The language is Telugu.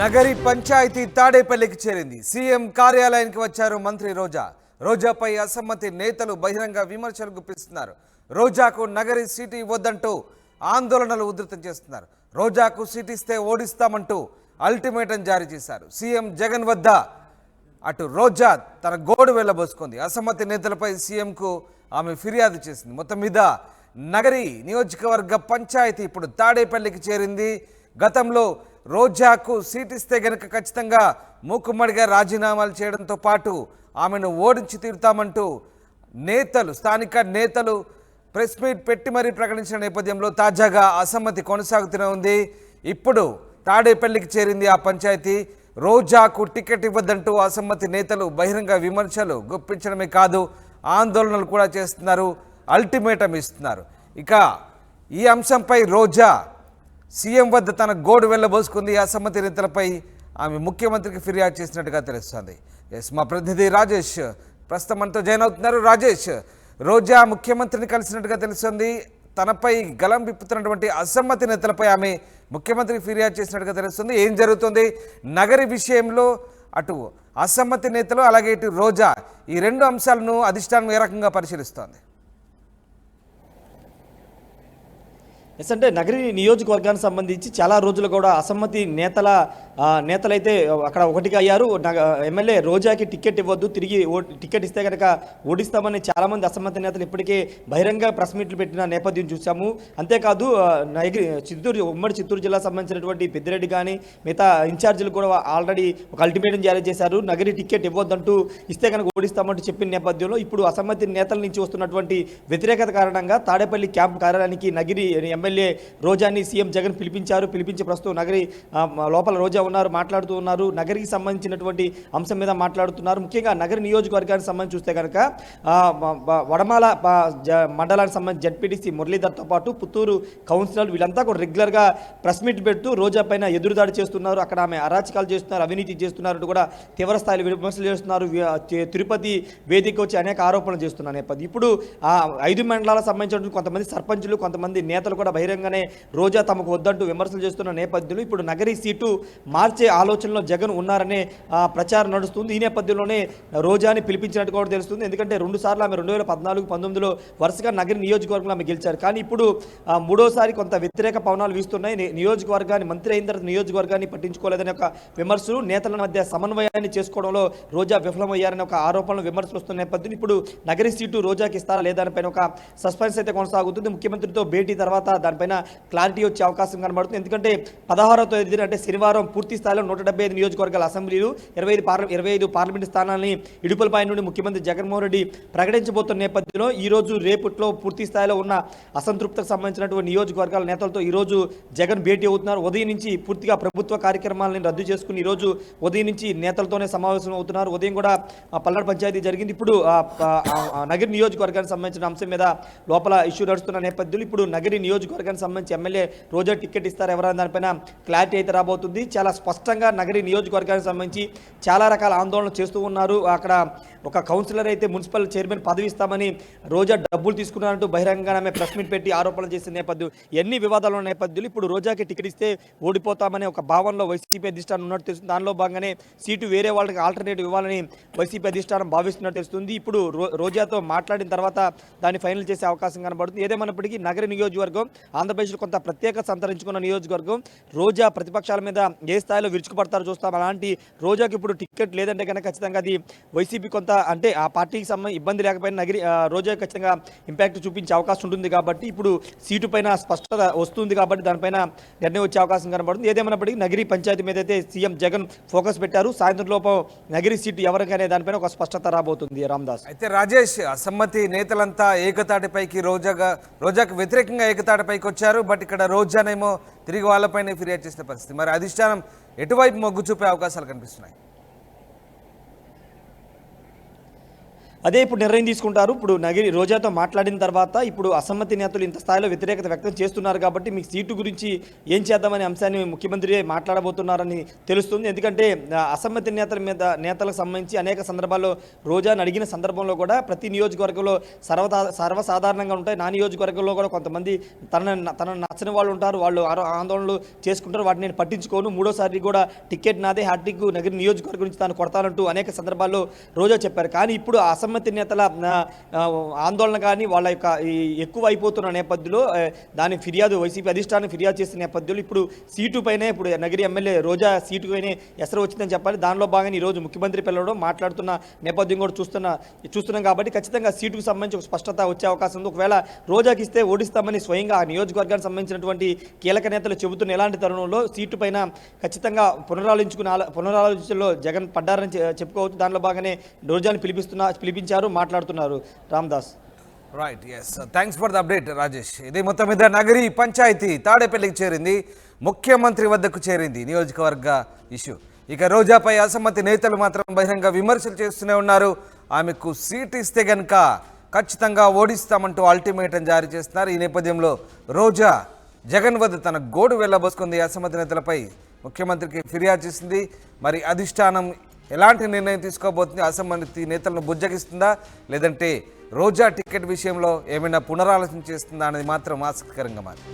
నగరి పంచాయతీ తాడేపల్లికి చేరింది. సీఎం కార్యాలయానికి వచ్చారు మంత్రి రోజా. రోజాపై అసమ్మతి నేతలు బహిరంగ విమర్శలు గుప్పిస్తున్నారు. రోజాకు నగరి సీటు ఇవ్వొద్దంటూ ఆందోళనలు ఉధృతం చేస్తున్నారు. రోజాకు సీటు ఇస్తే ఓడిస్తామంటూ అల్టిమేటం జారీ చేశారు. సీఎం జగన్ వద్ద అటు రోజా తన గోడు వెళ్ళబోసుకుంది. అసమ్మతి నేతలపై సీఎంకు ఆమె ఫిర్యాదు చేసింది. మొత్తం మీద నగరి నియోజకవర్గ పంచాయతీ ఇప్పుడు తాడేపల్లికి చేరింది. గతంలో రోజాకు సీట్ ఇస్తే గనక ఖచ్చితంగా మూకుమ్మడిగా రాజీనామాలు చేయడంతో పాటు ఆమెను ఓడించి తీరుతామంటూ స్థానిక నేతలు ప్రెస్ మీట్ పెట్టి మరీ ప్రకటించిన నేపథ్యంలో తాజాగా అసమ్మతి కొనసాగుతూనే ఉంది. ఇప్పుడు తాడేపల్లికి చేరింది ఆ పంచాయతీ. రోజాకు టికెట్ ఇవ్వద్దంటూ అసమ్మతి నేతలు బహిరంగ విమర్శలు గుప్పించడమే కాదు, ఆందోళనలు కూడా చేస్తున్నారు, అల్టిమేటం ఇస్తున్నారు. ఇక ఈ అంశంపై రోజా సీఎం వద్ద తన గోడు వెళ్ళబోసుకుంది. అసమ్మతి నేతలపై ఆమె ముఖ్యమంత్రికి ఫిర్యాదు చేసినట్టుగా తెలుస్తుంది. మా ప్రతినిధి రాజేష్ ప్రస్తుతం మనతో జాయిన్ అవుతున్నారు. రాజేష్, రోజా ముఖ్యమంత్రిని కలిసినట్టుగా తెలుస్తుంది. తనపై గలం విప్పుతున్నటువంటి అసమ్మతి నేతలపై ఆమె ముఖ్యమంత్రికి ఫిర్యాదు చేసినట్టుగా తెలుస్తుంది. ఏం జరుగుతుంది నగరి విషయంలో? అటు అసమ్మతి నేతలు అలాగే ఇటు రోజా, ఈ రెండు అంశాలను అధిష్టానం ఏ రకంగా పరిశీలిస్తోంది? అంటే నగరి నియోజకవర్గానికి సంబంధించి చాలా రోజులు కూడా అసమ్మతి నేతలైతే అక్కడ ఒకటిగా అయ్యారు. ఎమ్మెల్యే రోజాకి టికెట్ ఇవ్వద్దు, తిరిగి టికెట్ ఇస్తే కనుక ఓడిస్తామని చాలామంది అసమ్మతి నేతలు ఇప్పటికే బహిరంగ ప్రెస్ మీట్లు పెట్టిన నేపథ్యం చూసాము. అంతేకాదు ఉమ్మడి చిత్తూరు జిల్లా సంబంధించినటువంటి పెద్దిరెడ్డి కానీ మిగతా ఇన్ఛార్జీలు కూడా ఆల్రెడీ ఒక అల్టిమేటం జారీ చేశారు. నగరి టికెట్ ఇవ్వద్దంటూ ఇస్తే కనుక ఓడిస్తామంటూ చెప్పిన నేపథ్యంలో ఇప్పుడు అసమ్మతి నేతల నుంచి వస్తున్నటువంటి వ్యతిరేకత కారణంగా తాడేపల్లి క్యాంపు కార్యాలయానికి నగిరి ఎమ్మెల్యే రోజాని సీఎం జగన్ పిలిపించి ప్రస్తుతం నగరి లోపల రోజా మాట్లాడుతూ ఉన్నారు. నగరికి సంబంధించినటువంటి అంశం మీద మాట్లాడుతున్నారు. ముఖ్యంగా నగరి నియోజకవర్గానికి సంబంధించి చూస్తే కనుక వడమాల మండలానికి సంబంధించి జడ్పీటీసీ మురళీధర్తో పాటు పుత్తూరు కౌన్సిలర్ వీళ్ళంతా కూడా రెగ్యులర్గా ప్రెస్ మీట్ పెడుతూ రోజా పైన ఎదురుదాడి చేస్తున్నారు. అక్కడ ఆమె అరాచకాలు చేస్తున్నారు, అవినీతి చేస్తున్నారు కూడా తీవ్ర స్థాయిలో విమర్శలు చేస్తున్నారు. తిరుపతి వేదిక వచ్చి అనేక ఆరోపణలు చేస్తున్నారు నేపథ్యం ఇప్పుడు 5 మండలాలకు సంబంధించిన కొంతమంది సర్పంచులు, కొంతమంది నేతలు కూడా బహిరంగనే రోజా తమకు వద్దంటూ విమర్శలు చేస్తున్న నేపథ్యంలో ఇప్పుడు నగరి సీటు మార్చే ఆలోచనలో జగన్ ఉన్నారనే ప్రచారం నడుస్తుంది. ఈ నేపథ్యంలోనే రోజాని పిలిపించినట్టు కూడా తెలుస్తుంది. ఎందుకంటే 2 సార్లు ఆమె 2014-19లో వరుసగా నగరి నియోజకవర్గంలో ఆమె గెలిచారు. కానీ ఇప్పుడు 3వసారి కొంత వ్యతిరేక పవనాలు వీస్తున్నాయి. నియోజకవర్గాన్ని మంత్రి అయిన తర్వాత నియోజకవర్గాన్ని పట్టించుకోలేదనే ఒక విమర్శలు, నేతల మధ్య సమన్వయాన్ని చేసుకోవడంలో రోజా విఫలమయ్యారనే ఒక ఆరోపణలు, విమర్శలు వస్తున్న నేపథ్యం ఇప్పుడు నగరి సీటు రోజాకి ఇస్తారా లేదా దానిపైన ఒక సస్పెన్స్ అయితే కొనసాగుతుంది. ముఖ్యమంత్రితో భేటీ తర్వాత దానిపైన క్లారిటీ వచ్చే అవకాశం కనబడుతుంది. ఎందుకంటే 16వ తేదీన అంటే శనివారం పూర్తి స్థాయిలో 175 నియోజకవర్గాల అసెంబ్లీలు 25 పార్లమెంటు స్థానాలని ఇడుపులపై నుండి ముఖ్యమంత్రి జగన్మోహన్ రెడ్డి ప్రకటించబోతున్న నేపథ్యంలో ఈరోజు రేపట్లో పూర్తి స్థాయిలో ఉన్న అసంతృప్తికి సంబంధించినటువంటి నియోజకవర్గాల నేతలతో ఈరోజు జగన్ భేటీ అవుతున్నారు. ఉదయం నుంచి పూర్తిగా ప్రభుత్వ కార్యక్రమాలను రద్దు చేసుకుని ఈరోజు ఉదయం నుంచి నేతలతోనే సమావేశం అవుతున్నారు. ఉదయం కూడా పల్నాడు పంచాయతీ జరిగింది. ఇప్పుడు నగరి నియోజకవర్గానికి సంబంధించిన అంశం మీద లోపల ఇష్యూ నడుస్తున్న నేపథ్యంలో ఇప్పుడు నగరి నియోజకవర్గానికి సంబంధించి ఎమ్మెల్యే రోజా టికెట్ ఇస్తారు ఎవరైనా దానిపైన క్లారిటీ అయితే రాబోతుంది. చాలా స్పష్టంగా నగరి నియోజకవర్గానికి సంబంధించి చాలా రకాల ఆందోళనలు చేస్తూ ఉన్నారు. అక్కడ ఒక కౌన్సిలర్ అయితే మున్సిపల్ చైర్మన్ పదవి ఇస్తామని రోజా డబ్బులు తీసుకున్నారంటూ బహిరంగంగా ఆమె ప్రెస్ మీట్ పెట్టి ఆరోపణలు చేసిన నేపథ్యం, ఎన్ని వివాదాలు ఉన్న నేపథ్యంలో ఇప్పుడు రోజాకి టికెట్ ఇస్తే ఓడిపోతామనే ఒక భావనలో వైసీపీ అధిష్టానం ఉన్నట్టు తెలుస్తుంది. దానిలో భాగంగానే సీటు వేరే వాళ్ళకి ఆల్టర్నేటివ్ ఇవ్వాలని వైసీపీ అధిష్టానం భావిస్తున్నట్టు తెలుస్తుంది. ఇప్పుడు రోజాతో మాట్లాడిన తర్వాత దాన్ని ఫైనల్ చేసే అవకాశం కనబడుతుంది. ఏదేమైనప్పటికీ నగర నియోజకవర్గం ఆంధ్రప్రదేశ్లో కొంత ప్రత్యేకత సంతరించుకున్న నియోజకవర్గం. రోజా ప్రతిపక్షాల మీద ఏ స్థాయిలో విరుచుకుపడతారో చూస్తాం. అలాంటి రోజాకి ఇప్పుడు టికెట్ లేదంటే కనుక ఖచ్చితంగా అది వైసీపీ కొంత అంటే ఆ పార్టీకి సంబంధించి ఇబ్బంది లేకపోయినా నగరి రోజా ఖచ్చితంగా ఇంపాక్ట్ చూపించే అవకాశం ఉంటుంది. కాబట్టి ఇప్పుడు సీటు పైన స్పష్టత వస్తుంది కాబట్టి దానిపైన నిర్ణయం వచ్చే అవకాశం కనబడుతుంది. ఏదేమైనప్పటికీ నగరి పంచాయతీ మీద అయితే సీఎం జగన్ ఫోకస్ పెట్టారు. సాయంత్రం లోపం నగరి సీటు ఎవరికైనా దానిపైన ఒక స్పష్టత రాబోతుంది. రామదాస్, అయితే రాజేష్, అసమ్మతి నేతలంతా ఏకతాటిపైకి రోజాకు వ్యతిరేకంగా ఏకతాటిపైకి వచ్చారు. బట్ ఇక్కడ రోజానేమో తిరిగి వాళ్ళపైన ఫిర్యాదు చేసిన పరిస్థితి. మరి అధిష్టానం ఎటువైపు మొగ్గు చూపే అవకాశాలు కనిపిస్తున్నాయి? అదే ఇప్పుడు నిర్ణయం తీసుకుంటారు. ఇప్పుడు నగిరి రోజాతో మాట్లాడిన తర్వాత ఇప్పుడు అసమ్మతి నేతలు ఇంత స్థాయిలో వ్యతిరేకత వ్యక్తం చేస్తున్నారు కాబట్టి మీకు సీటు గురించి ఏం చేద్దామనే అంశాన్ని ముఖ్యమంత్రి మాట్లాడబోతున్నారని తెలుస్తుంది. ఎందుకంటే అసమ్మతి నేతలకు సంబంధించి అనేక సందర్భాల్లో రోజాను అడిగిన సందర్భంలో కూడా ప్రతి నియోజకవర్గంలో సర్వసాధారణంగా ఉంటాయి. నా నియోజకవర్గంలో కూడా కొంతమంది తనను నచ్చని వాళ్ళు ఉంటారు, వాళ్ళు ఆందోళనలు చేసుకుంటారు, వాటిని నేను పట్టించుకోను, మూడోసారి కూడా టికెట్ నాదే, హ్యాట్రిక్ నగిరి నియోజకవర్గం నుంచి తాను కొడతానంటూ అనేక సందర్భాల్లో రోజా చెప్పారు. కానీ ఇప్పుడు అసమ్మతి నేతల ఆందోళన కానీ వాళ్ళ యొక్క ఎక్కువ అయిపోతున్న నేపథ్యంలో దాని ఫిర్యాదు వైసీపీ అధిష్టానం ఫిర్యాదు చేసిన నేపథ్యంలో ఇప్పుడు సీటు పైనే ఇప్పుడు నగిరి ఎమ్మెల్యే రోజా సీటు పైనే ఎసరు వచ్చిందని చెప్పాలి. దానిలో భాగంగా ఈరోజు ముఖ్యమంత్రి పిల్లడం మాట్లాడుతున్న నేపథ్యం కూడా చూస్తున్నాం కాబట్టి ఖచ్చితంగా సీటుకు సంబంధించి ఒక స్పష్టత వచ్చే అవకాశం ఉంది. ఒకవేళ రోజాకి ఇస్తే ఓడిస్తామని స్వయంగా ఆ నియోజకవర్గానికి సంబంధించినటువంటి కీలక నేతలు చెబుతున్న ఎలాంటి తరుణంలో సీటు పైన ఖచ్చితంగా పునరాలోచనలో జగన్ పడ్డారని చెప్పుకోవచ్చు. దానిలో భాగంగానే రోజాని పిలిపించారు, మాట్లాడుతున్నారు. Ramdas. Right, yes, thanks for the update Rajesh. ఇది మొత్తం మీద నగరి పంచాయతీ తాడేపల్లికి చేరింది, ముఖ్యమంత్రి వద్దకు చేరింది నియోజకవర్గ ఇష్యూ. ఇక రోజాపై అసమ్మతి నేతలు మాత్రం బహిరంగ విమర్శలు చేస్తూనే ఉన్నారు. ఆమెకు సీట్ ఇస్తే గనక ఖచ్చితంగా ఓడిస్తామంటూ అల్టిమేటం జారీ చేస్తున్నారు. ఈ నేపథ్యంలో రోజా జగన్ వద్ద తన గోడు వెళ్ళబోసుకుంది. అసమ్మతి నేతలపై ముఖ్యమంత్రికి ఫిర్యాదు చేసింది. మరి అధిష్టానం ఎలాంటి నిర్ణయం తీసుకోబోతుంది? అసమ్మతి నేతలను బుజ్జగిస్తుందా, లేదంటే రోజా టికెట్ విషయంలో ఏమైనా పునరాలోచన చేస్తుందా అనేది మాత్రం ఆసక్తికరంగా మారింది.